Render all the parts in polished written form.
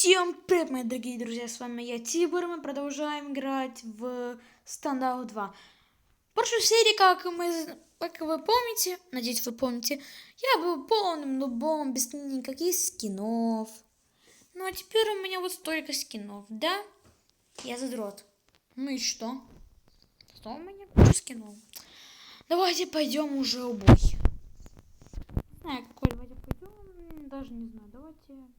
Всем привет, мои дорогие друзья, с вами я, Тибор, мы продолжаем играть в Standout 2. В прошлой серии, как вы помните, надеюсь, вы помните, я был полным нубом, без никаких скинов. Ну, а теперь у меня вот столько скинов, да? Я задрот. Ну и что? Что у меня куча скинов? Давайте пойдем уже в бой. Не знаю, какой давайте пойдем, даже не знаю, давайте...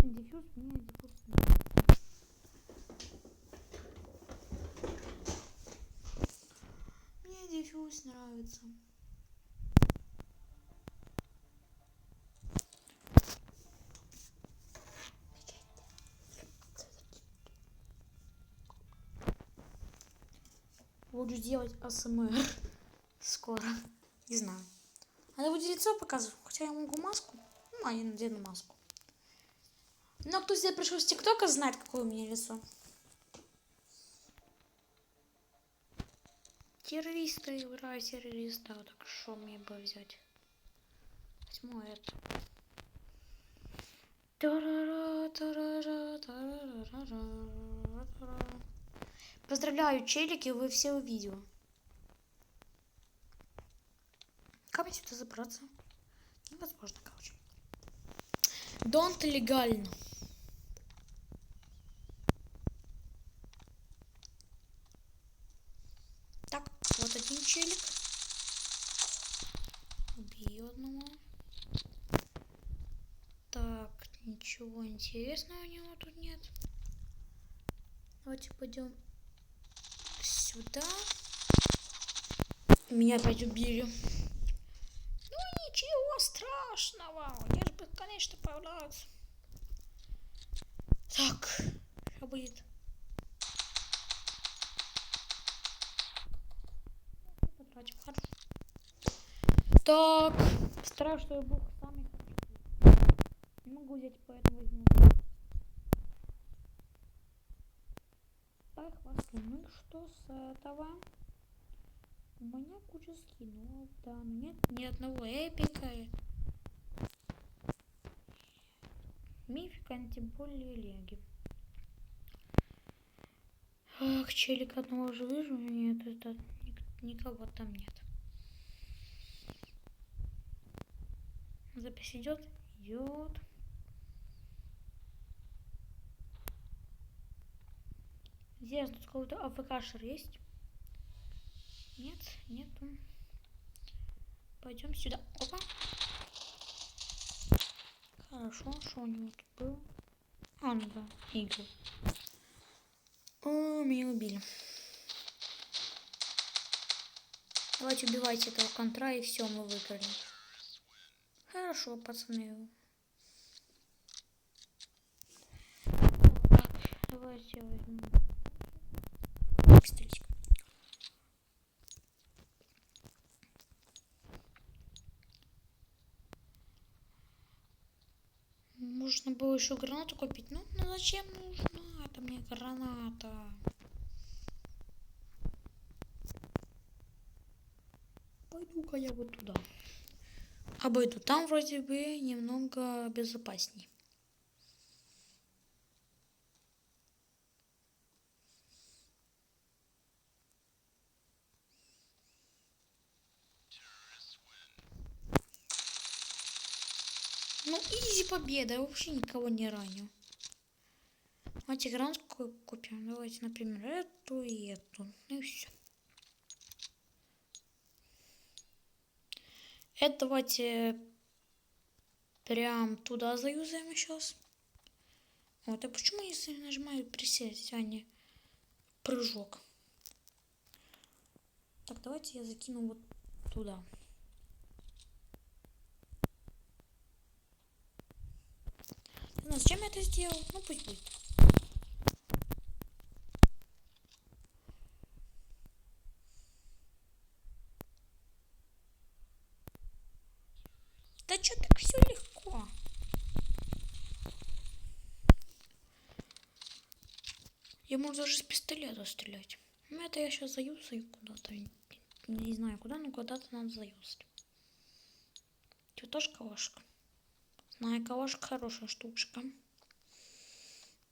Диффуз, мне диффуз нравится. Мне диффуз нравится. Буду делать АСМР скоро. Не знаю. Надо будет лицо показывать, хотя я могу маску. Ну, я надену маску. Но кто сюда пришел с ТикТока, знает, какое у меня лицо. Террористы, играю террориста. Так что мне бы взять? Возьму это. Поздравляю, челики, вы все увидели. Как мне сюда забраться? Невозможно, короче. Донт легально. Так, вот один челик. Убью одного. Так, ничего интересного у него тут нет. Давайте пойдем сюда. Меня опять убили. Ну ничего страшного. Я же бесконечно появляюсь. Так, что будет? Потратим, хорошо. Так, стараюсь, чтобы был самый хороший. Не могу взять, поэтому возьму. Так, хвастаю. Ну и что с этого? У меня куча скинов, да, но нет ни одного эпика. Мифика, тем более леги. Ах, челик одного уже вижу, нет, это никого там нет. Запись идет? Идет. Здесь тут какой-то АФКшер есть? Нет, нету. Пойдем сюда. Опа. Хорошо, что у него тут было? А, ну да, игры. О, меня убили. Давайте убивайте этого контра, и все, мы выиграли. Хорошо, пацаны. Так, давайте я возьму пистолетик. Можно было еще гранату купить. Ну зачем нужна это мне граната? Пойду-ка я вот туда. Обойду. Там вроде бы немного безопасней. Ну, изи победа. Я вообще никого не раню. Давайте гранатку купим. Давайте, например, эту и эту. Ну и все. Это давайте прям туда заюзаем сейчас. Вот, а почему если нажимаю присесть, а не прыжок? Так, давайте я закину вот туда. Не знаю, зачем я это сделал? Ну пусть будет. Да что так все легко? Я могу даже с пистолета стрелять. Ну это я сейчас заюзаю куда-то. Не знаю куда, но куда-то надо заюзать. Тетушка Ошка. Снайковашка хорошая штучка.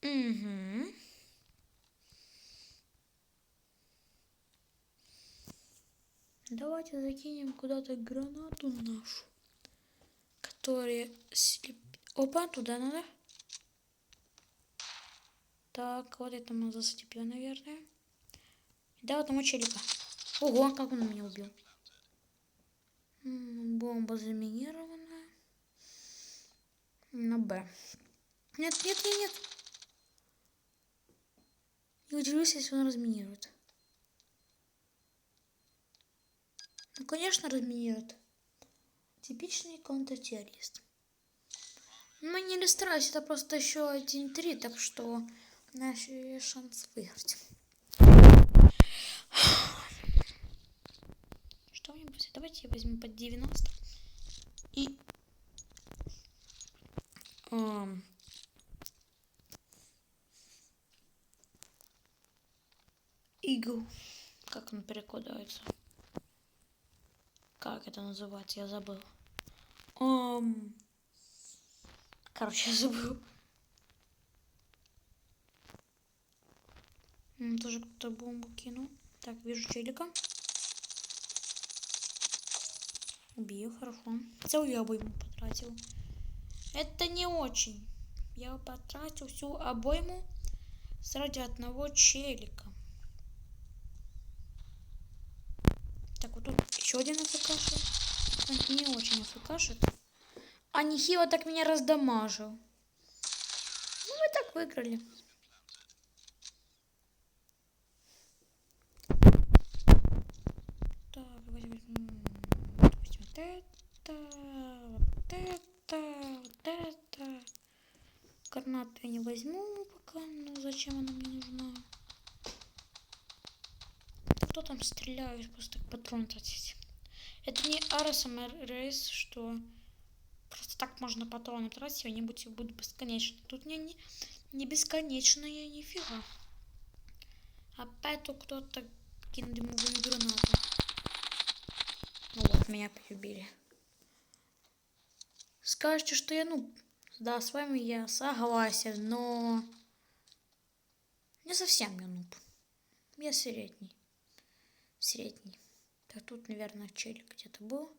Угу. Давайте закинем куда-то гранату нашу, которая Опа, туда надо. Так, вот это мы заслепим, наверное. Да, вот там челика. Ого, как он меня убил. Бомба заминированная. На Б. Нет, нет, нет, нет. Не удивлюсь, если он разминирует. Ну, конечно, разминирует. Типичный контртеррорист. Ну, не стараюсь, это просто еще 1-3, так что наш шанс выиграть. Что мне будет? Давайте я возьму под 90. И... Игл. Как он перекладывается? Как это называется? Я забыл. Короче, я забыл. Тоже кто-то бомбу кинул. Так, вижу челика. Убью, хорошо. Целую обойму потратил. Это не очень. Я потратил всю обойму ради одного челика. Так, вот тут еще один АФКшит. Он не очень АФКшит. А нехило так меня раздамажил. Ну, мы так выиграли. Так, возьмем вот это, вот это. Гранату я не возьму пока, ну зачем она мне нужна? Кто там стреляет, просто так патрон тратить. Это не РСМРС, что просто так можно патроны тратить, они будут бесконечны. Тут не бесконечные, нифига. Опять тут кто-то кинул дымовую гранату. Ну вот, меня полюбили. Скажете, что я нуб. Да, с вами я согласен, но не совсем я нуб. Я средний. Средний. Так, тут, наверное, челик где-то был.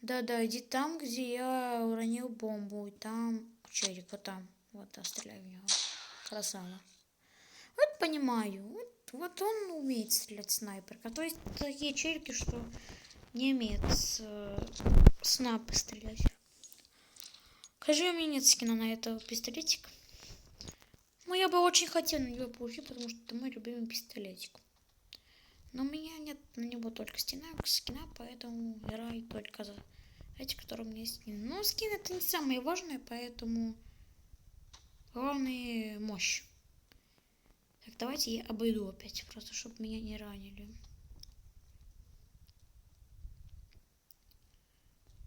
Да, иди там, где я уронил бомбу. И там челик, вот там. Вот, да, стреляй в него. Красава. Вот понимаю. Вот он умеет стрелять снайперка. То есть такие челики, что не умеют снайпы стрелять. Скажи, у меня нет скина на этот пистолетик. Ну, я бы очень хотел на него получить, потому что это мой любимый пистолетик. Но у меня нет на него только скина, поэтому играю только за эти, которые у меня есть скины. Но скин это не самое важное, поэтому главное мощь. Так, давайте я обойду опять, просто чтобы меня не ранили.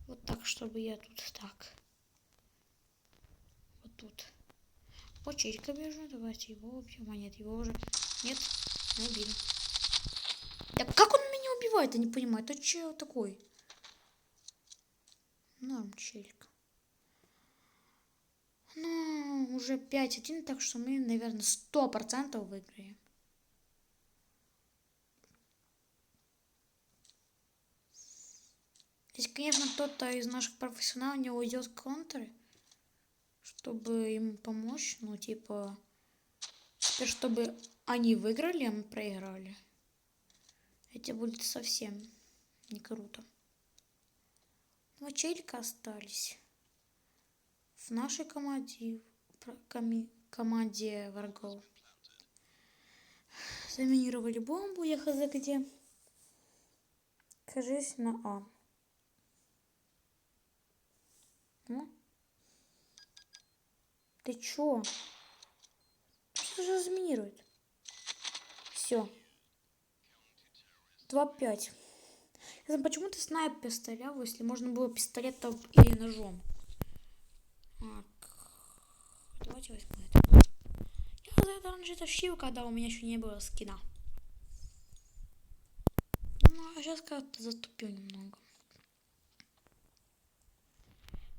Вот так, чтобы я тут так. Вот тут. По челика бежу, давайте его убьем. А нет, его уже... Нет, не убили. Да как он меня убивает, я не понимаю. Это че такой? Норм, челик. Ну, уже 5-1, так что мы, наверное, 100% выиграем. Если, конечно, кто-то из наших профессионалов не уйдет в контры, чтобы им помочь, ну, типа, теперь, чтобы они выиграли, а мы проиграли. Это будет совсем не круто. Но челика остались в нашей команде врагов. Заминировали бомбу, я хз где. Кажись, на А. Ну? Ты чё? Что же заминирует? Все. 2-5. Почему ты снайпер стрелял, если можно было пистолетом или ножом? Так. Давайте возьмем это. Я за это раньше тащил, когда у меня еще не было скина. Ну, а сейчас как-то затупил немного.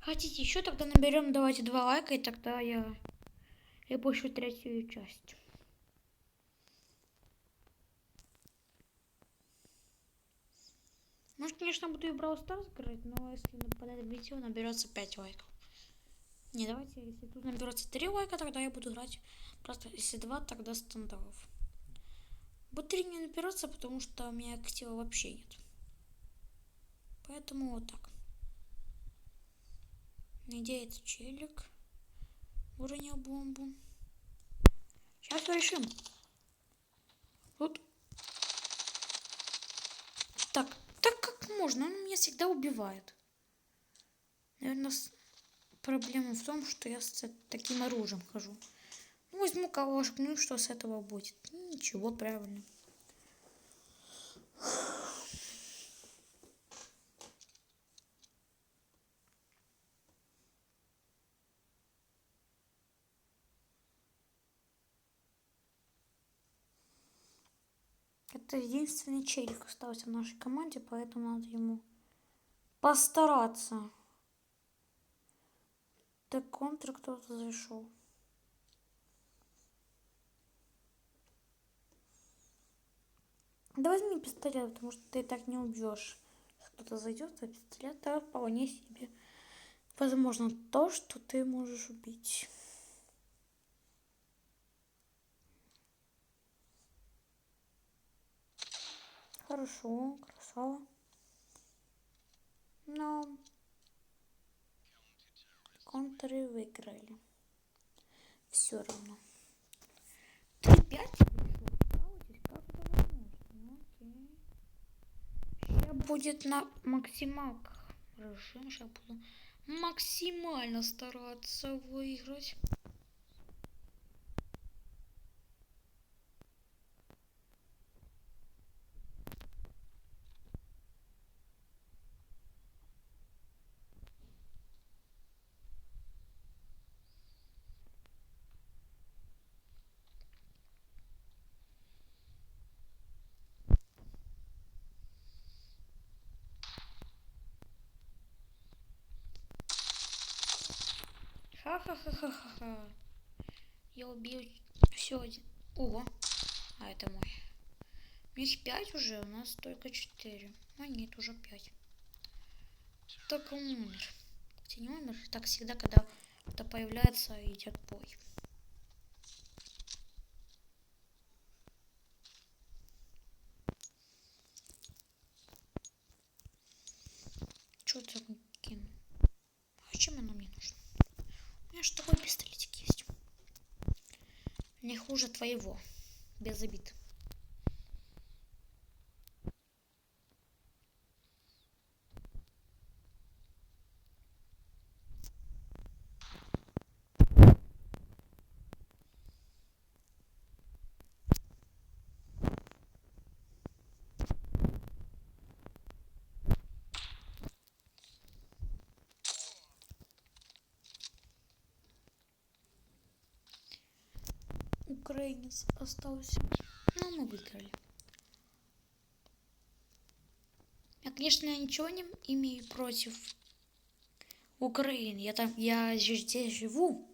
Хотите еще, тогда наберем, давайте 2 лайка, и тогда я выпущу 3-ю часть. Может, конечно, буду и Brawl Stars играть, но если под это видео наберется 5 лайков. Не, давайте, если тут наберется 3 лайка, тогда я буду играть. Просто если 2, тогда стандартов. Вот 3 не наберется, потому что у меня актива вообще нет. Поэтому вот так. Надеется челик. Уронил бомбу. Сейчас решим. Вот. Так как можно? Он меня всегда убивает. Наверное, проблема в том, что я с таким оружием хожу. Ну, возьму калашку, ну и что с этого будет? Ничего, правильно. Это единственный челик остался в нашей команде, поэтому надо ему постараться. Так, контр кто-то зашел. Да возьми пистолет, потому что ты так не убьешь. Если кто-то зайдет, то пистолет это вполне себе возможно то, что ты можешь убить. Хорошо, красава. Но контры выиграли. Все равно. 3-5? Как это возможно? Ну, окей. Сейчас будет на максималках. Хорошо, сейчас буду максимально стараться выиграть. Ха-ха-ха-ха-ха. Я убил все один. Ого. А это мой. У них 5 уже, у нас только 4. А нет, уже 5. Так он умер. Хотя не умер. Так всегда, когда кто-то появляется, идет бой. Что ты кинул? А чем оно мне нужно? У меня же такой пистолетик есть. Не хуже твоего. Без обид. Украинец остался. Ну, мы выиграли. Я, конечно, ничего не имею против Украины. Я здесь живу.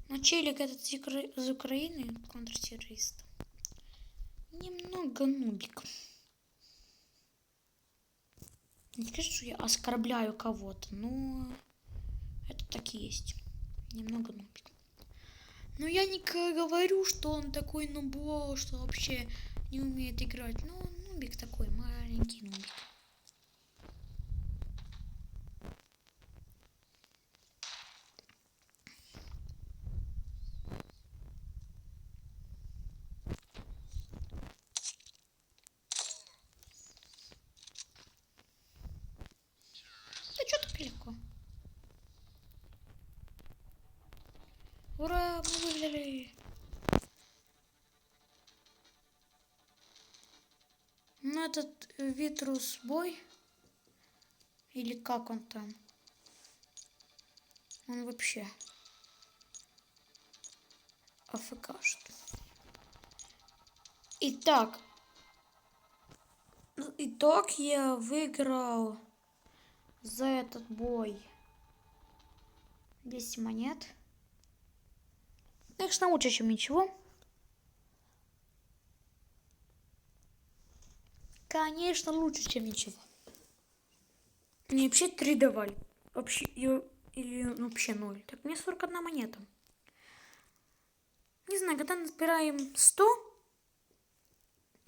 Но челик этот из Украины, контртеррорист, немного нубик. Не скажу, что я оскорбляю кого-то, но это так и есть. Немного нубик. Но я не говорю, что он такой нубо, что вообще не умеет играть. Ну, нубик такой, маленький нубик. Да что так легко? Ура, мы выиграли! Ну, этот Витрус бой, или как он там, он вообще АФК, что ли? Итак, итог я выиграл за этот бой 10 монет. Конечно, лучше, чем ничего. Конечно, лучше, чем ничего. Мне вообще 3 давали. Вообще, или вообще 0. Так, мне 41 монета. Не знаю, когда набираем 100,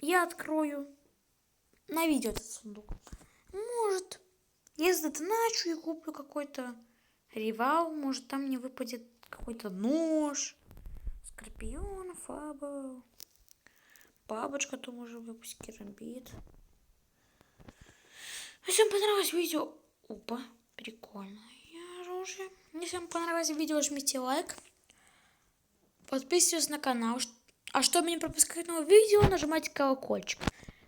я открою на видео этот сундук. Может, я задоначу и куплю какой-то ревал. Может, там мне выпадет какой-то нож. Скорпион, фабл. Бабочка то может выпустить, керамбит. Если вам понравилось видео... Опа, прикольное оружие. Если вам понравилось видео, жмите лайк. Подписывайтесь на канал. А чтобы не пропускать новые видео, нажимайте колокольчик.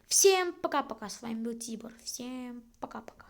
Всем пока-пока. С вами был Тибор. Всем пока-пока.